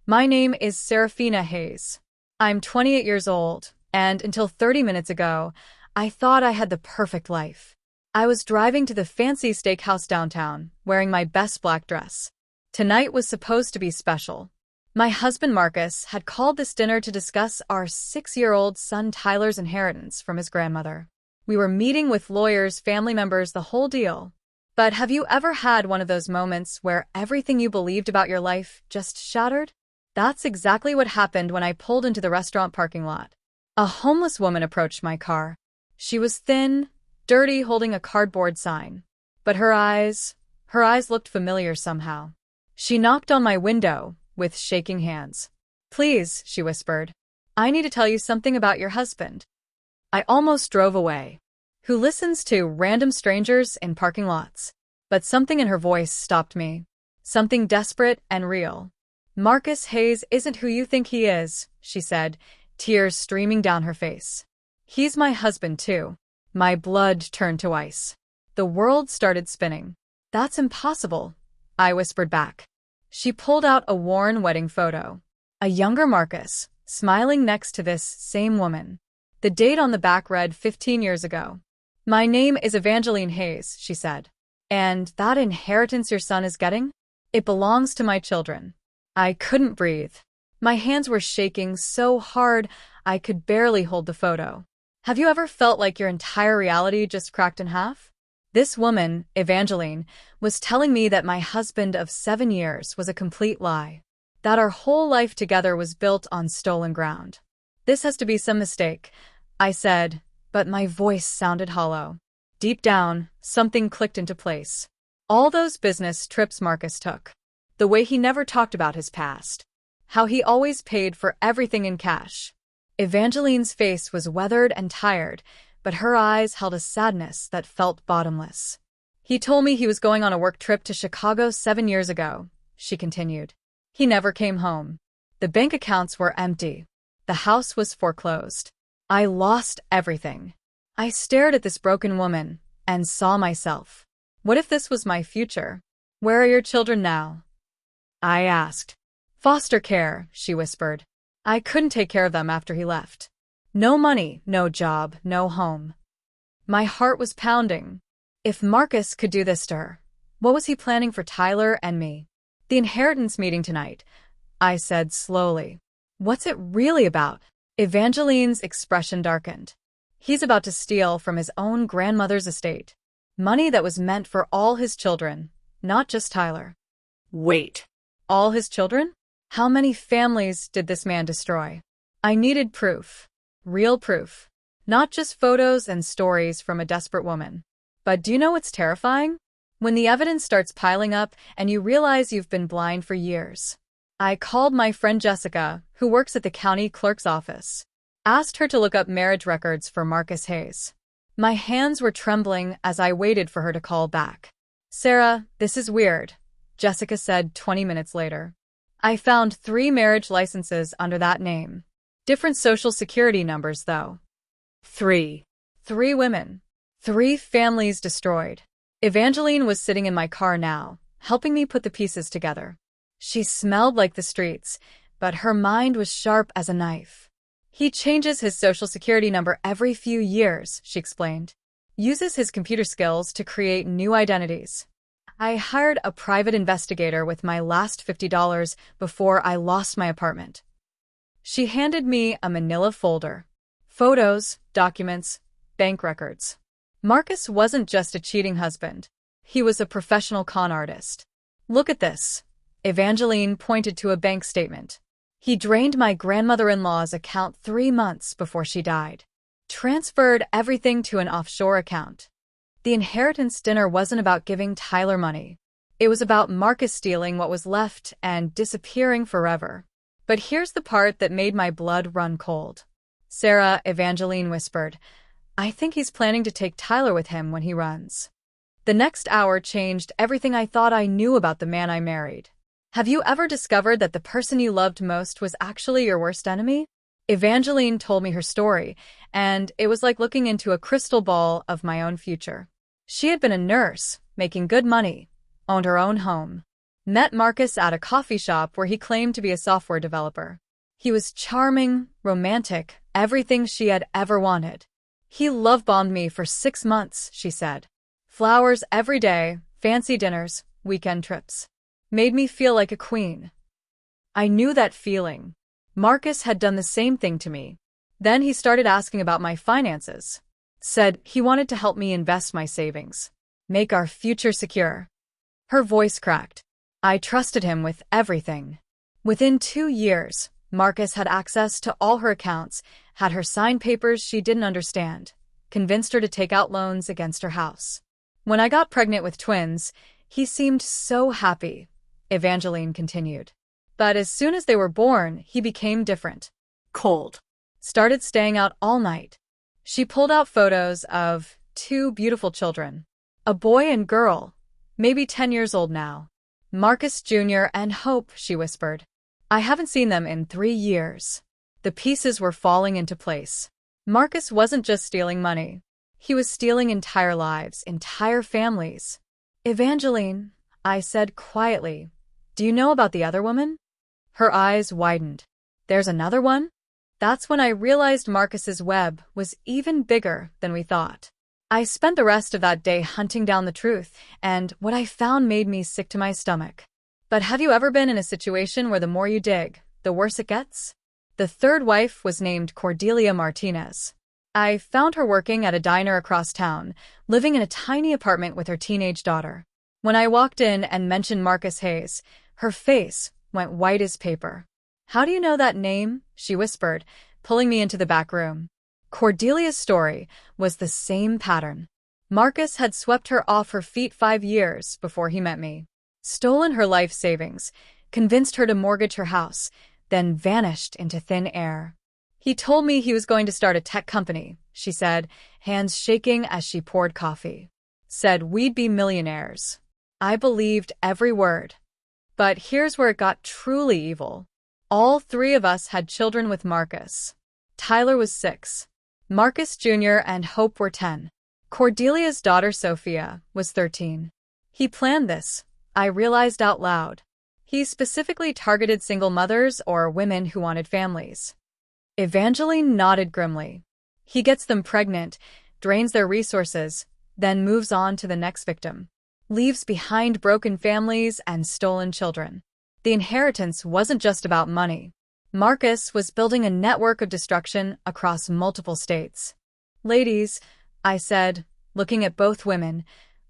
My name is Serafina Hayes. I'm 28 years old, and until 30 minutes ago, I thought I had the perfect life. I was driving to the fancy steakhouse downtown, wearing my best black dress. Tonight was supposed to be special. My husband Marcus had called this dinner to discuss our 6-year-old son Tyler's inheritance from his grandmother. We were meeting with lawyers, family members, the whole deal. But have you ever had one of those moments where everything you believed about your life just shattered? That's exactly what happened when I pulled into the restaurant parking lot. A homeless woman approached my car. She was thin, dirty, holding a cardboard sign. But her eyes looked familiar somehow. She knocked on my window with shaking hands. "Please," she whispered. "I need to tell you something about your husband." I almost drove away. Who listens to random strangers in parking lots? But something in her voice stopped me. Something desperate and real. "Marcus Hayes isn't who you think he is," she said, tears streaming down her face. "He's my husband too." My blood turned to ice. The world started spinning. "That's impossible," I whispered back. She pulled out a worn wedding photo. A younger Marcus, smiling next to this same woman. The date on the back read 15 years ago. "My name is Evangeline Hayes," she said. "And that inheritance your son is getting? It belongs to my children." I couldn't breathe. My hands were shaking so hard I could barely hold the photo. Have you ever felt like your entire reality just cracked in half? This woman, Evangeline, was telling me that my husband of 7 years was a complete lie. That our whole life together was built on stolen ground. "This has to be some mistake," I said, but my voice sounded hollow. Deep down, something clicked into place. All those business trips Marcus took. The way he never talked about his past. How he always paid for everything in cash. Evangeline's face was weathered and tired, but her eyes held a sadness that felt bottomless. "He told me he was going on a work trip to Chicago 7 years ago," she continued. "He never came home. The bank accounts were empty. The house was foreclosed. I lost everything. I stared at this broken woman and saw myself. What if this was my future? Where are your children now?" I asked. "Foster care," she whispered. "I couldn't take care of them after he left. No money, no job, no home." My heart was pounding. If Marcus could do this to her, what was he planning for Tyler and me? "The inheritance meeting tonight," I said slowly. "What's it really about?" Evangeline's expression darkened. "He's about to steal from his own grandmother's estate. Money that was meant for all his children, not just Tyler." "Wait. All his children? How many families did this man destroy?" I needed proof. Real proof. Not just photos and stories from a desperate woman. But do you know what's terrifying? When the evidence starts piling up and you realize you've been blind for years. I called my friend Jessica, who works at the county clerk's office. Asked her to look up marriage records for Marcus Hayes. My hands were trembling as I waited for her to call back. "Sarah, this is weird," Jessica said 20 minutes later. "I found 3 marriage licenses under that name. Different social security numbers, though. 3 women. 3 families destroyed." Evangeline was sitting in my car now, helping me put the pieces together. She smelled like the streets, but her mind was sharp as a knife. "He changes his social security number every few years," she explained. "Uses his computer skills to create new identities. I hired a private investigator with my last $50 before I lost my apartment." She handed me a manila folder. Photos, documents, bank records. Marcus wasn't just a cheating husband. He was a professional con artist. "Look at this." Evangeline pointed to a bank statement. "He drained my grandmother-in-law's account 3 months before she died. Transferred everything to an offshore account." The inheritance dinner wasn't about giving Tyler money. It was about Marcus stealing what was left and disappearing forever. But here's the part that made my blood run cold. "Sarah," Evangeline whispered, "I think he's planning to take Tyler with him when he runs." The next hour changed everything I thought I knew about the man I married. Have you ever discovered that the person you loved most was actually your worst enemy? Evangeline told me her story, and it was like looking into a crystal ball of my own future. She had been a nurse, making good money, owned her own home. Met Marcus at a coffee shop where he claimed to be a software developer. He was charming, romantic, everything she had ever wanted. He love-bombed me for 6 months, she said. Flowers every day, fancy dinners, weekend trips. Made me feel like a queen. I knew that feeling. Marcus had done the same thing to me. Then he started asking about my finances. Said he wanted to help me invest my savings. Make our future secure. Her voice cracked. I trusted him with everything. Within 2 years, Marcus had access to all her accounts, had her sign papers she didn't understand, convinced her to take out loans against her house. When I got pregnant with twins, he seemed so happy, Evangeline continued. But as soon as they were born, he became different. Cold. Started staying out all night. She pulled out photos of 2 beautiful children. A boy and girl, maybe 10 years old now. Marcus Jr. and Hope, she whispered. I haven't seen them in 3 years. The pieces were falling into place. Marcus wasn't just stealing money. He was stealing entire lives, entire families. Evangeline, I said quietly, do you know about the other woman? Her eyes widened. There's another one? That's when I realized Marcus's web was even bigger than we thought. I spent the rest of that day hunting down the truth, and what I found made me sick to my stomach. But have you ever been in a situation where the more you dig, the worse it gets? The third wife was named Cordelia Martinez. I found her working at a diner across town, living in a tiny apartment with her teenage daughter. When I walked in and mentioned Marcus Hayes, her face went white as paper. How do you know that name? She whispered, pulling me into the back room. Cordelia's story was the same pattern. Marcus had swept her off her feet 5 years before he met me. Stolen her life savings, convinced her to mortgage her house, then vanished into thin air. He told me he was going to start a tech company, she said, hands shaking as she poured coffee. Said we'd be millionaires. I believed every word. But here's where it got truly evil. All 3 of us had children with Marcus. Tyler was 6. Marcus Jr. and Hope were 10. Cordelia's daughter Sophia was 13. He planned this, I realized out loud. He specifically targeted single mothers or women who wanted families. Evangeline nodded grimly. He gets them pregnant, drains their resources, then moves on to the next victim. Leaves behind broken families and stolen children. The inheritance wasn't just about money. Marcus was building a network of destruction across multiple states. Ladies, I said, looking at both women,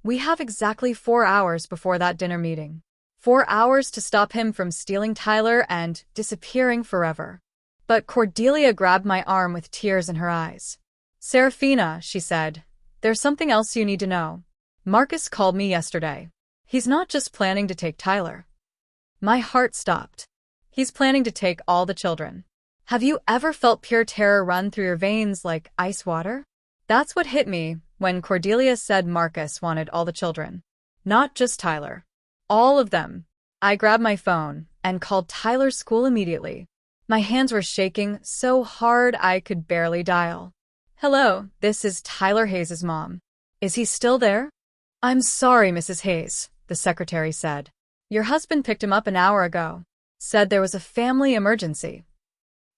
we have exactly 4 hours before that dinner meeting. 4 hours to stop him from stealing Tyler and disappearing forever. But Cordelia grabbed my arm with tears in her eyes. Serafina, she said, there's something else you need to know. Marcus called me yesterday. He's not just planning to take Tyler. My heart stopped. He's planning to take all the children. Have you ever felt pure terror run through your veins like ice water? That's what hit me when Cordelia said Marcus wanted all the children. Not just Tyler. All of them. I grabbed my phone and called Tyler's school immediately. My hands were shaking so hard I could barely dial. Hello, this is Tyler Hayes' mom. Is he still there? I'm sorry, Mrs. Hayes, the secretary said. Your husband picked him up an hour ago. Said there was a family emergency.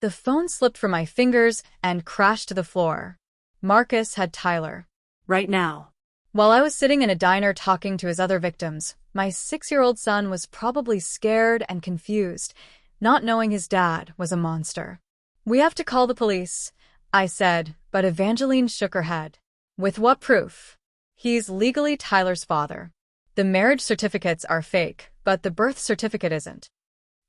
The phone slipped from my fingers and crashed to the floor. Marcus had Tyler. Right now. While I was sitting in a diner talking to his other victims, my 6-year-old son was probably scared and confused, not knowing his dad was a monster. We have to call the police, I said, but Evangeline shook her head. With what proof? He's legally Tyler's father. The marriage certificates are fake, but the birth certificate isn't.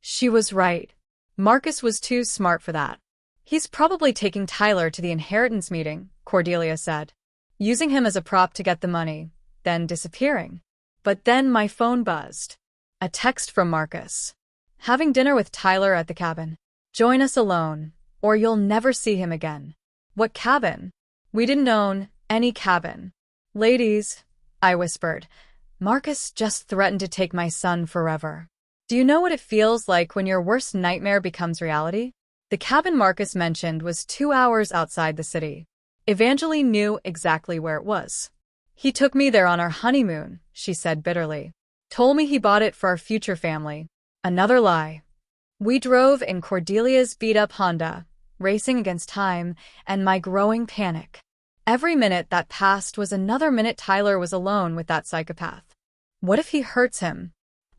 She was right. Marcus was too smart for that. He's probably taking Tyler to the inheritance meeting, Cordelia said, using him as a prop to get the money, then disappearing. But then my phone buzzed. A text from Marcus. Having dinner with Tyler at the cabin. Join us alone, or you'll never see him again. What cabin? We didn't own any cabin. Ladies, I whispered, Marcus just threatened to take my son forever. Do you know what it feels like when your worst nightmare becomes reality? The cabin Marcus mentioned was 2 hours outside the city. Evangeline knew exactly where it was. He took me there on our honeymoon, she said bitterly. Told me he bought it for our future family. Another lie. We drove in Cordelia's beat-up Honda, racing against time and my growing panic. Every minute that passed was another minute Tyler was alone with that psychopath. What if he hurts him?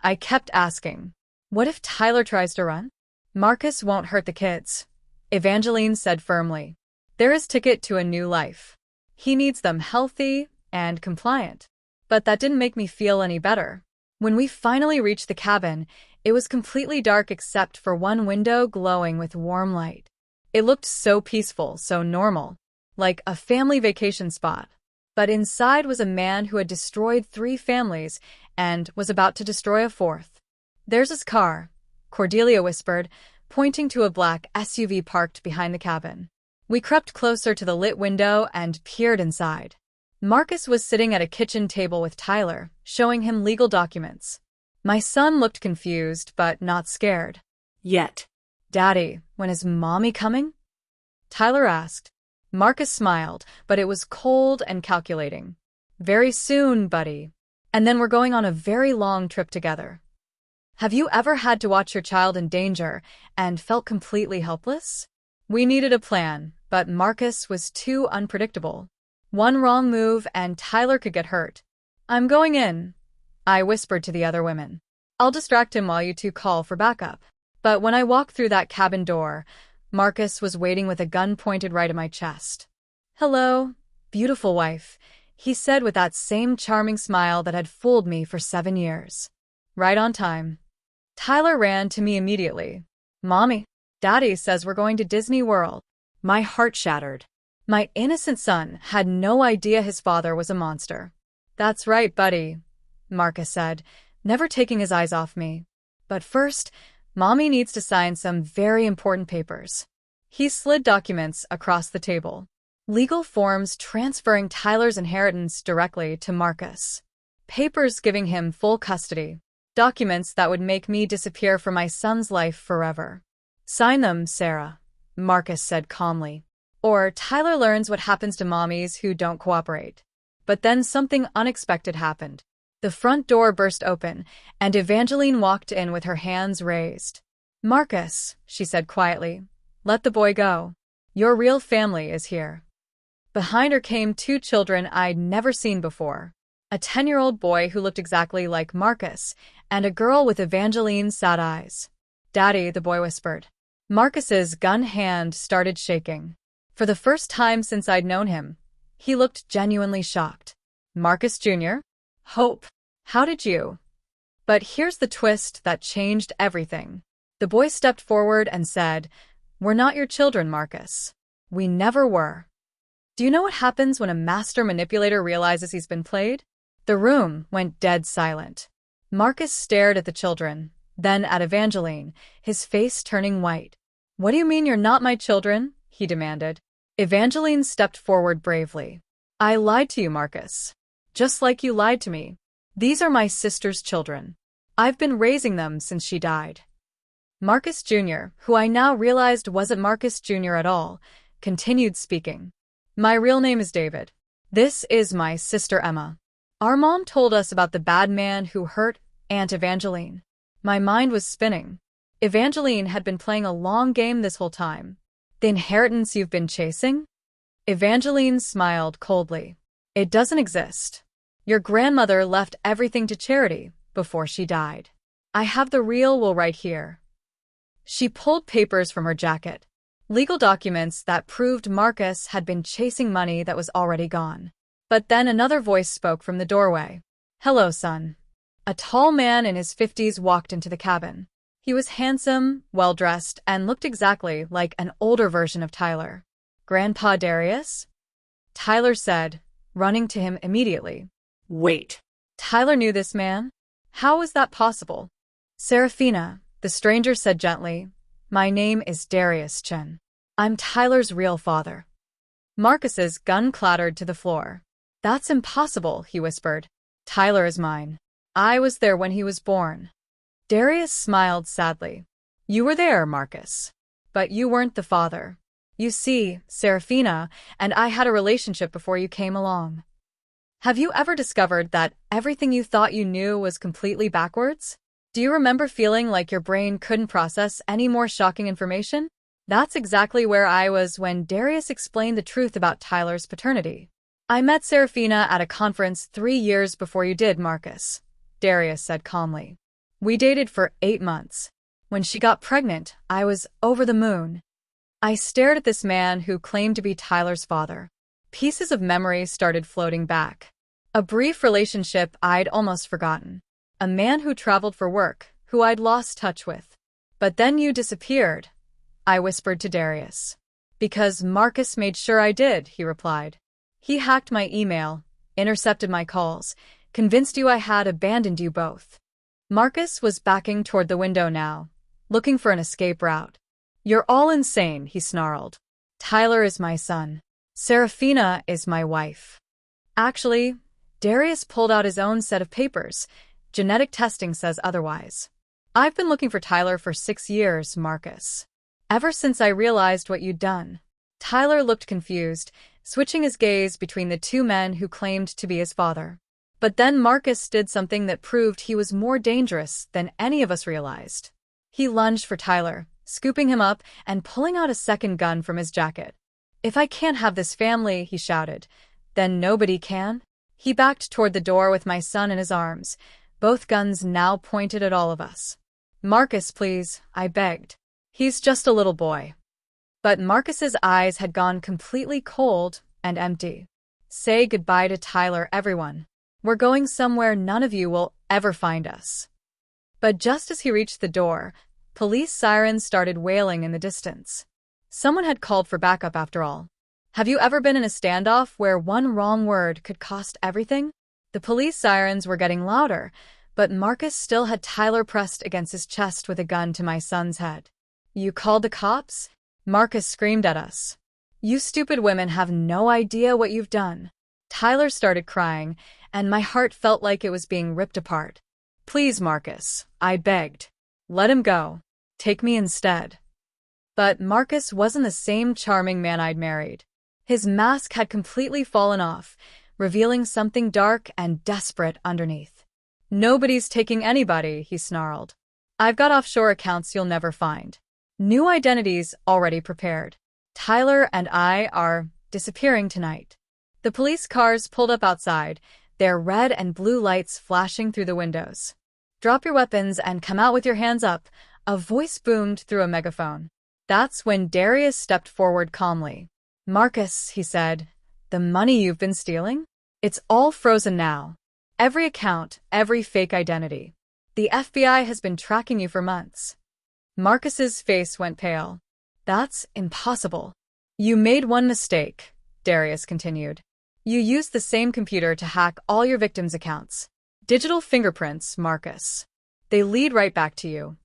I kept asking. What if Tyler tries to run? Marcus won't hurt the kids, Evangeline said firmly. They're his ticket to a new life. He needs them healthy and compliant. But that didn't make me feel any better. When we finally reached the cabin, it was completely dark except for one window glowing with warm light. It looked so peaceful, so normal, like a family vacation spot. But inside was a man who had destroyed 3 families and was about to destroy a 4th. There's his car, Cordelia whispered, pointing to a black SUV parked behind the cabin. We crept closer to the lit window and peered inside. Marcus was sitting at a kitchen table with Tyler, showing him legal documents. My son looked confused, but not scared. Yet. Daddy, when is Mommy coming? Tyler asked. Marcus smiled, but it was cold and calculating. Very soon, buddy. And then we're going on a very long trip together. Have you ever had to watch your child in danger and felt completely helpless? We needed a plan, but Marcus was too unpredictable. One wrong move and Tyler could get hurt. I'm going in, I whispered to the other women. I'll distract him while you two call for backup. But when I walked through that cabin door, Marcus was waiting with a gun pointed right at my chest. Hello, beautiful wife, he said with that same charming smile that had fooled me for 7 years. Right on time. Tyler ran to me immediately. Mommy, Daddy says we're going to Disney World. My heart shattered. My innocent son had no idea his father was a monster. That's right, buddy, Marcus said, never taking his eyes off me. But first, Mommy needs to sign some very important papers. He slid documents across the table. Legal forms transferring Tyler's inheritance directly to Marcus. Papers giving him full custody. Documents that would make me disappear from my son's life forever. Sign them, Sarah, Marcus said calmly. Or Tyler learns what happens to mommies who don't cooperate. But then something unexpected happened. The front door burst open, and Evangeline walked in with her hands raised. Marcus, she said quietly, let the boy go. Your real family is here. Behind her came 2 children I'd never seen before. A 10-year-old boy who looked exactly like Marcus, and a girl with Evangeline's sad eyes. Daddy, the boy whispered. Marcus's gun hand started shaking. For the first time since I'd known him, he looked genuinely shocked. Marcus Jr.? Hope. How did you? But here's the twist that changed everything. The boy stepped forward and said, We're not your children, Marcus. We never were. Do you know what happens when a master manipulator realizes he's been played? The room went dead silent. Marcus stared at the children, then at Evangeline, his face turning white. What do you mean you're not my children? He demanded. Evangeline stepped forward bravely. I lied to you, Marcus. Just like you lied to me. These are my sister's children. I've been raising them since she died. Marcus Jr., who I now realized wasn't Marcus Jr. at all, continued speaking. My real name is David. This is my sister Emma. Our mom told us about the bad man who hurt Aunt Evangeline. My mind was spinning. Evangeline had been playing a long game this whole time. The inheritance you've been chasing? Evangeline smiled coldly. It doesn't exist. Your grandmother left everything to charity before she died. I have the real will right here. She pulled papers from her jacket. Legal documents that proved Marcus had been chasing money that was already gone. But then another voice spoke from the doorway. Hello, son. A tall man in his 50s walked into the cabin. He was handsome, well-dressed, and looked exactly like an older version of Tyler. Grandpa Darius? Tyler said, running to him immediately. Wait. Tyler knew this man? How was that possible? Serafina, the stranger said gently, my name is Darius Chen. I'm Tyler's real father. Marcus's gun clattered to the floor. That's impossible, he whispered. Tyler is mine. I was there when he was born. Darius smiled sadly. You were there, Marcus. But you weren't the father. You see, Serafina and I had a relationship before you came along. Have you ever discovered that everything you thought you knew was completely backwards? Do you remember feeling like your brain couldn't process any more shocking information? That's exactly where I was when Darius explained the truth about Tyler's paternity. I met Serafina at a conference 3 years before you did, Marcus, Darius said calmly. We dated for 8 months. When she got pregnant, I was over the moon. I stared at this man who claimed to be Tyler's father. Pieces of memory started floating back. A brief relationship I'd almost forgotten. A man who traveled for work, who I'd lost touch with. But then you disappeared, I whispered to Darius. Because Marcus made sure I did, he replied. He hacked my email, intercepted my calls, convinced you I had abandoned you both. Marcus was backing toward the window now, looking for an escape route. You're all insane, he snarled. Tyler is my son. Serafina is my wife. Actually, Darius pulled out his own set of papers. Genetic testing says otherwise. I've been looking for Tyler for 6 years, Marcus. Ever since I realized what you'd done. Tyler looked confused, switching his gaze between the two men who claimed to be his father. But then Marcus did something that proved he was more dangerous than any of us realized. He lunged for Tyler, scooping him up and pulling out a second gun from his jacket. If I can't have this family, he shouted, then nobody can? He backed toward the door with my son in his arms, both guns now pointed at all of us. Marcus, please, I begged. He's just a little boy. But Marcus's eyes had gone completely cold and empty. Say goodbye to Tyler, everyone. We're going somewhere none of you will ever find us. But just as he reached the door, police sirens started wailing in the distance. Someone had called for backup after all. Have you ever been in a standoff where one wrong word could cost everything? The police sirens were getting louder, but Marcus still had Tyler pressed against his chest with a gun to my son's head. You called the cops? Marcus screamed at us. You stupid women have no idea what you've done. Tyler started crying, and my heart felt like it was being ripped apart. Please, Marcus, I begged. Let him go. Take me instead. But Marcus wasn't the same charming man I'd married. His mask had completely fallen off, revealing something dark and desperate underneath. Nobody's taking anybody, he snarled. I've got offshore accounts you'll never find. New identities already prepared. Tyler and I are disappearing tonight. The police cars pulled up outside, their red and blue lights flashing through the windows. Drop your weapons and come out with your hands up, a voice boomed through a megaphone. That's when Darius stepped forward calmly. Marcus, he said, the money you've been stealing? It's all frozen now. Every account, every fake identity. The FBI has been tracking you for months. Marcus's face went pale. That's impossible. You made one mistake, Darius continued. You used the same computer to hack all your victims' accounts. Digital fingerprints, Marcus. They lead right back to you.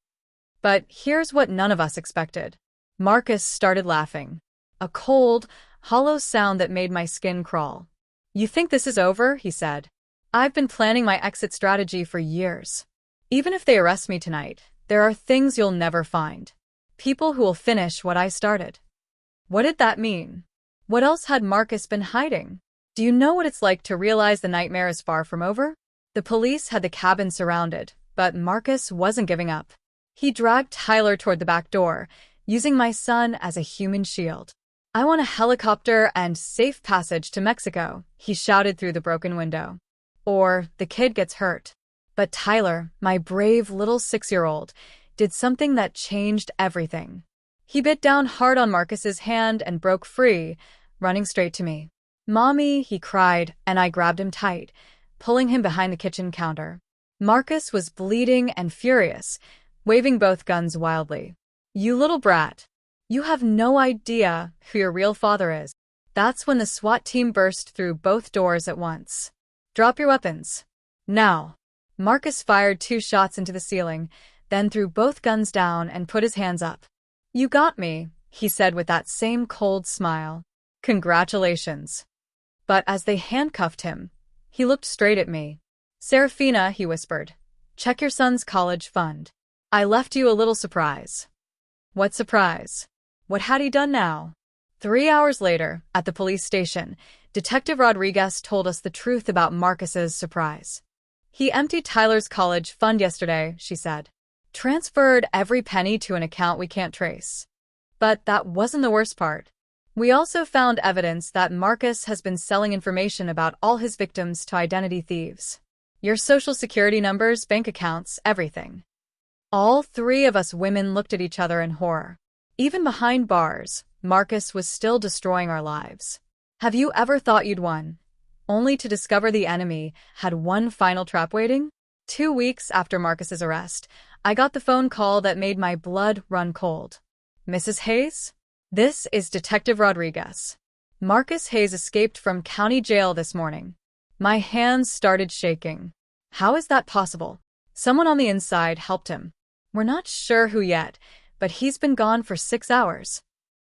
But here's what none of us expected. Marcus started laughing. A cold, hollow sound that made my skin crawl. You think this is over? He said. I've been planning my exit strategy for years. Even if they arrest me tonight, there are things you'll never find. People who will finish what I started. What did that mean? What else had Marcus been hiding? Do you know what it's like to realize the nightmare is far from over? The police had the cabin surrounded, but Marcus wasn't giving up. He dragged Tyler toward the back door, using my son as a human shield. I want a helicopter and safe passage to Mexico, he shouted through the broken window. Or the kid gets hurt. But Tyler, my brave little 6-year-old, did something that changed everything. He bit down hard on Marcus's hand and broke free, running straight to me. Mommy, he cried, and I grabbed him tight, pulling him behind the kitchen counter. Marcus was bleeding and furious, waving both guns wildly. You little brat. You have no idea who your real father is. That's when the SWAT team burst through both doors at once. Drop your weapons. Now. Marcus fired 2 shots into the ceiling, then threw both guns down and put his hands up. You got me, he said with that same cold smile. Congratulations. But as they handcuffed him, he looked straight at me. Serafina, he whispered, check your son's college fund. I left you a little surprise. What surprise? What had he done now? 3 hours later, at the police station, Detective Rodriguez told us the truth about Marcus's surprise. He emptied Tyler's college fund yesterday, she said. Transferred every penny to an account we can't trace. But that wasn't the worst part. We also found evidence that Marcus has been selling information about all his victims to identity thieves. Your social security numbers, bank accounts, everything. All three of us women looked at each other in horror. Even behind bars, Marcus was still destroying our lives. Have you ever thought you'd won, only to discover the enemy had one final trap waiting? 2 weeks after Marcus's arrest, I got the phone call that made my blood run cold. Mrs. Hayes? This is Detective Rodriguez. Marcus Hayes escaped from county jail this morning. My hands started shaking. How is that possible? Someone on the inside helped him. We're not sure who yet, but he's been gone for 6 hours.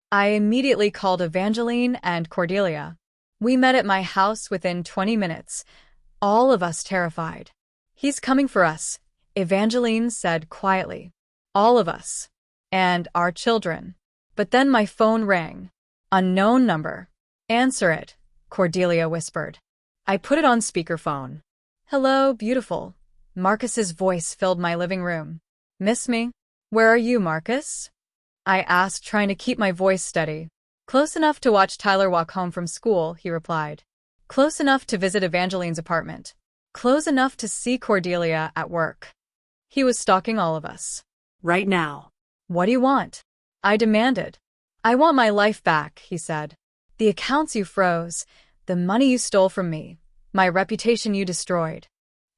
I immediately called Evangeline and Cordelia. We met at my house within 20 minutes, all of us terrified. He's coming for us, Evangeline said quietly. All of us. And our children. But then my phone rang. Unknown number. Answer it, Cordelia whispered. I put it on speakerphone. Hello, beautiful. Marcus's voice filled my living room. Miss me? Where are you, Marcus? I asked, trying to keep my voice steady. Close enough to watch Tyler walk home from school, he replied. Close enough to visit Evangeline's apartment. Close enough to see Cordelia at work. He was stalking all of us. Right now. What do you want? I demanded. I want my life back, he said. The accounts you froze, the money you stole from me, my reputation you destroyed.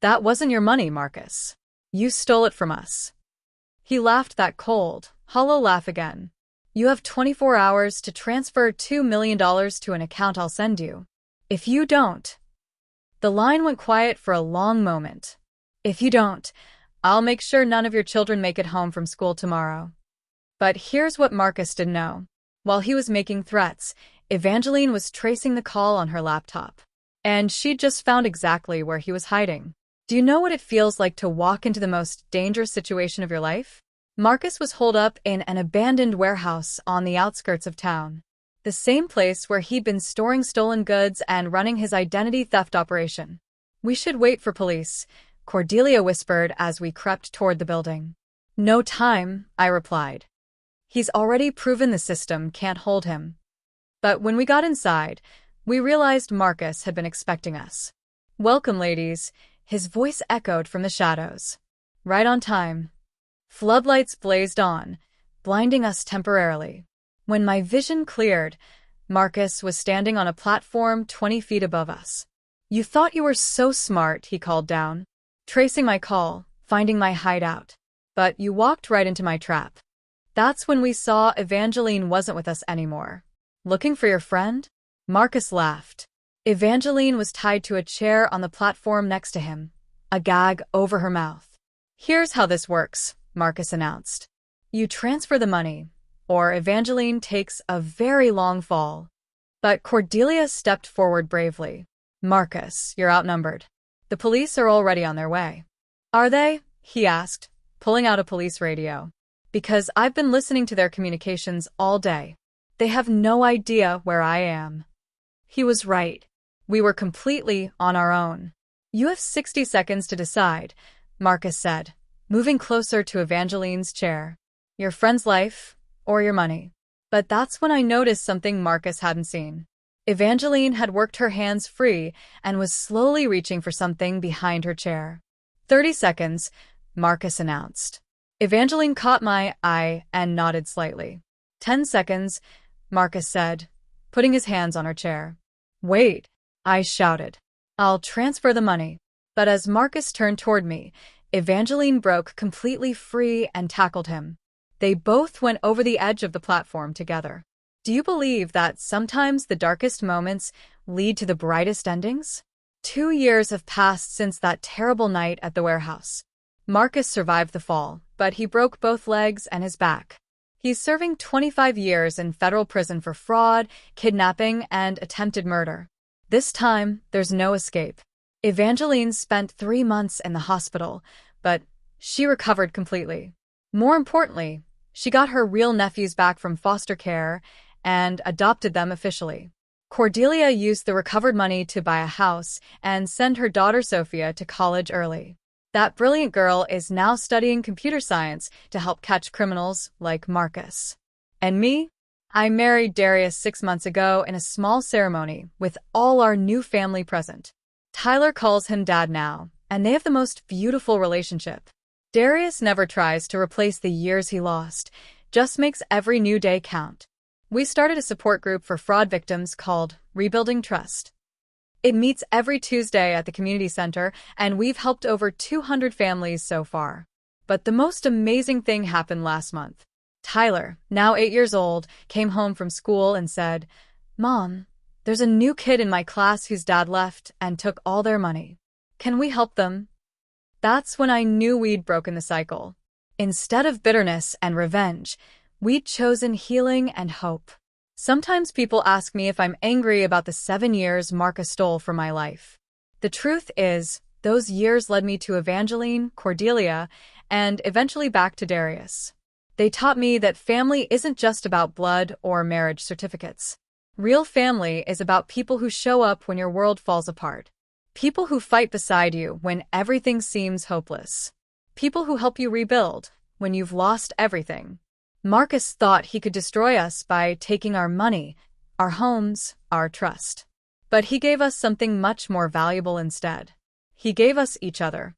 That wasn't your money, Marcus. You stole it from us. He laughed that cold, hollow laugh again. You have 24 hours to transfer $2 million to an account I'll send you. If you don't... The line went quiet for a long moment. If you don't, I'll make sure none of your children make it home from school tomorrow. But here's what Marcus didn't know. While he was making threats, Evangeline was tracing the call on her laptop. And she'd just found exactly where he was hiding. Do you know what it feels like to walk into the most dangerous situation of your life? Marcus was holed up in an abandoned warehouse on the outskirts of town. The same place where he'd been storing stolen goods and running his identity theft operation. We should wait for police, Cordelia whispered as we crept toward the building. No time, I replied. He's already proven the system can't hold him. But when we got inside, we realized Marcus had been expecting us. Welcome, ladies, his voice echoed from the shadows. Right on time. Floodlights blazed on, blinding us temporarily. When my vision cleared, Marcus was standing on a platform 20 feet above us. You thought you were so smart, he called down. Tracing my call, finding my hideout. But you walked right into my trap. That's when we saw Evangeline wasn't with us anymore. Looking for your friend? Marcus laughed. Evangeline was tied to a chair on the platform next to him, a gag over her mouth. Here's how this works, Marcus announced. You transfer the money, or Evangeline takes a very long fall. But Cordelia stepped forward bravely. Marcus, you're outnumbered. The police are already on their way. Are they? He asked, pulling out a police radio. Because I've been listening to their communications all day. They have no idea where I am. He was right. We were completely on our own. You have 60 seconds to decide, Marcus said, moving closer to Evangeline's chair. Your friend's life, or your money. But that's when I noticed something Marcus hadn't seen. Evangeline had worked her hands free and was slowly reaching for something behind her chair. 30 seconds, Marcus announced. Evangeline caught my eye and nodded slightly. 10 seconds, Marcus said, putting his hands on her chair. Wait, I shouted. I'll transfer the money. But as Marcus turned toward me, Evangeline broke completely free and tackled him. They both went over the edge of the platform together. Do you believe that sometimes the darkest moments lead to the brightest endings? 2 years have passed since that terrible night at the warehouse. Marcus survived the fall, but he broke both legs and his back. He's serving 25 years in federal prison for fraud, kidnapping, and attempted murder. This time, there's no escape. Evangeline spent 3 months in the hospital, but she recovered completely. More importantly, she got her real nephews back from foster care and adopted them officially. Cordelia used the recovered money to buy a house and send her daughter Sophia to college early. That brilliant girl is now studying computer science to help catch criminals like Marcus. And me? I married Darius 6 months ago in a small ceremony with all our new family present. Tyler calls him dad now, and they have the most beautiful relationship. Darius never tries to replace the years he lost, just makes every new day count. We started a support group for fraud victims called Rebuilding Trust. It meets every Tuesday at the community center, and we've helped over 200 families so far. But the most amazing thing happened last month. Tyler, now 8 years old, came home from school and said, "Mom, there's a new kid in my class whose dad left and took all their money. Can we help them?" That's when I knew we'd broken the cycle. Instead of bitterness and revenge, we'd chosen healing and hope. Sometimes people ask me if I'm angry about the 7 years Marcus stole from my life. The truth is, those years led me to Evangeline, Cordelia, and eventually back to Darius. They taught me that family isn't just about blood or marriage certificates. Real family is about people who show up when your world falls apart. People who fight beside you when everything seems hopeless. People who help you rebuild when you've lost everything. Marcus thought he could destroy us by taking our money, our homes, our trust. But he gave us something much more valuable instead. He gave us each other.